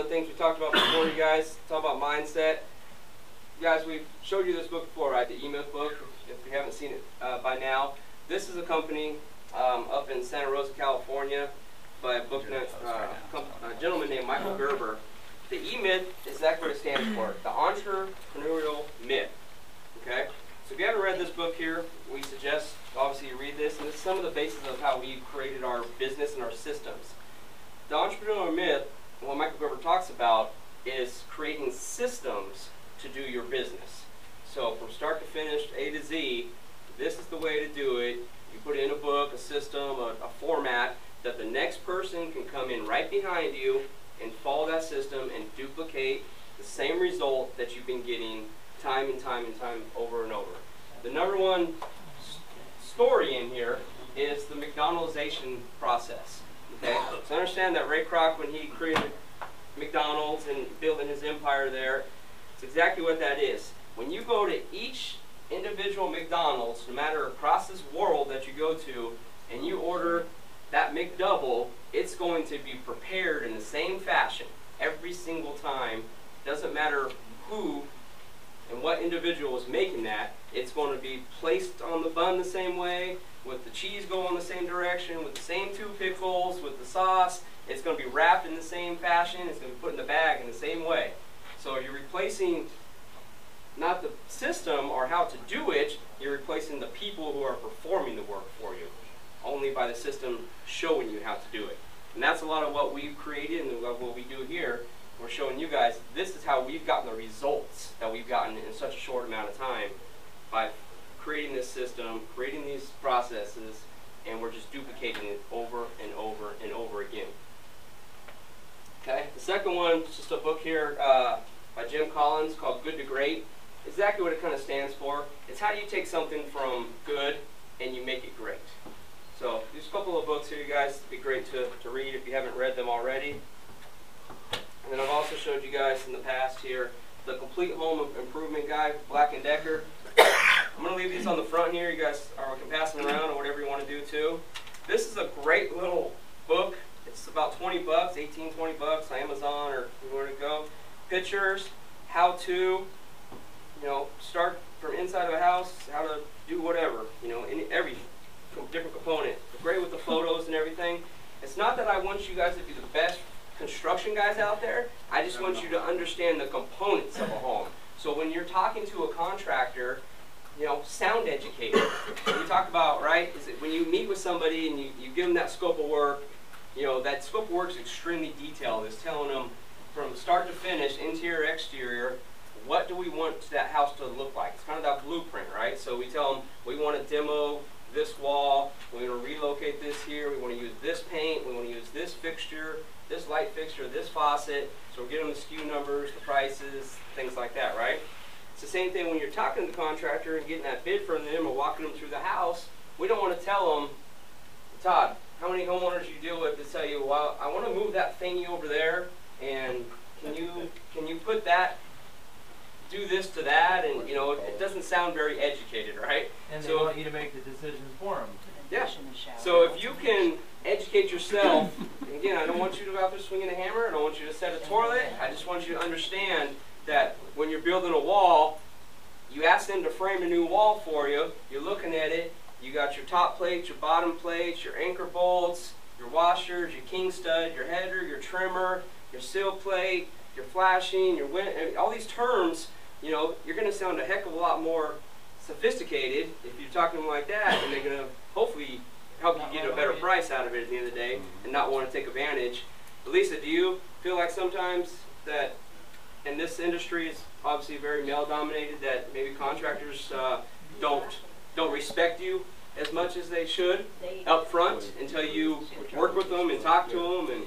of the things we talked about before, you guys. Talk about mindset. You guys, we've showed you this book before, right? The E-Myth book, if you haven't seen it by now. This is a company up in Santa Rosa, California, by a gentleman named Michael Gerber. The E-Myth is exactly what it stands for, the Entrepreneurial Myth. Okay? So if you haven't read this book here, we suggest, obviously, you read this, and this is some of the basis of how we created our business and our systems. The Entrepreneurial Myth, what Michael Gerber talks about, is creating systems to do your business. So from start to finish, A to Z, this is the way to do it. You put it in a book, a system, a format, that the next person can come in right behind you and follow that system and duplicate the same result that you've been getting time and time and time over and over. The number one story in here is the McDonaldization process. Okay? So understand that Ray Kroc, when he created McDonald's and building his empire there, it's exactly what that is. When you go to each individual McDonald's, no matter across this world that you go to, and you order that McDouble, it's going to be prepared in the same fashion every single time. Doesn't matter who and what individual is making that. It's going to be placed on the bun the same way, with the cheese going the same direction, with the same 2 pickles, with the sauce. It's going to be wrapped in the same fashion. It's going to be put in the bag in the same way. So you're replacing not the system or how to do it, you're replacing the people who are performing the work for you, only by the system showing you how to do it. And that's a lot of what we've created and what we do here. We're showing you guys this is how we've gotten the results that we've gotten in such a short amount of time by creating this system, creating these processes, and we're just duplicating it over and over and over again. Okay, the second one is just a book here by Jim Collins called Good to Great. Exactly what it kind of stands for. It's how you take something from good and you make it great. So there's a couple of books here, you guys. It'd be great to read if you haven't read them already. And then I've also showed you guys in the past here the Complete Home Improvement Guide, Black & Decker. I'm going to leave these on the front here. You guys can pass them around or whatever you want to do too. This is a great little book. It's about 20 bucks, 18, 20 bucks on Amazon or where to go. Pictures, how to, start from inside of a house, how to do whatever, in every different component. It's great with the photos and everything. It's not that I want you guys to be the best construction guys out there. I just want you to understand the components of a home. So when you're talking to a contractor, sound educated. We talk about, right, is it when you meet with somebody and you give them that scope of work, that scope of work is extremely detailed. It's telling them from start to finish, interior, exterior, what do we want that house to look like? It's kind of that blueprint, right? So we tell them we want to demo this wall, we want to relocate this here, we want to use this paint, we want to use this fixture, this light fixture, this faucet. So we're getting them the SKU numbers, the prices, things like that, right? It's the same thing when you're talking to the contractor and getting that bid from them or walking them through the house. We don't want to tell them, Todd, how many homeowners you deal with to tell you, well, I want to move that thingy over there, and can you put that, do this to that, and it doesn't sound very educated, right? And they want you to make the decisions for them. Yeah. So if you can educate yourself, and again, I don't want you to go out there swinging a hammer, I don't want you to set a toilet, I just want you to understand that when you're building a wall, you ask them to frame a new wall for you, you're looking at it, you got your top plates, your bottom plates, your anchor bolts, your washers, your king stud, your header, your trimmer, your sill plate, your flashing, your all these terms, you're going to sound a heck of a lot more sophisticated if you're talking to them like that, and they're going to hopefully help you get a better price out of it at the end of the day and not want to take advantage. But Lisa, do you feel like sometimes that, and this industry is obviously very male-dominated, that maybe contractors don't respect you as much as they should up front until you work with them and talk to them and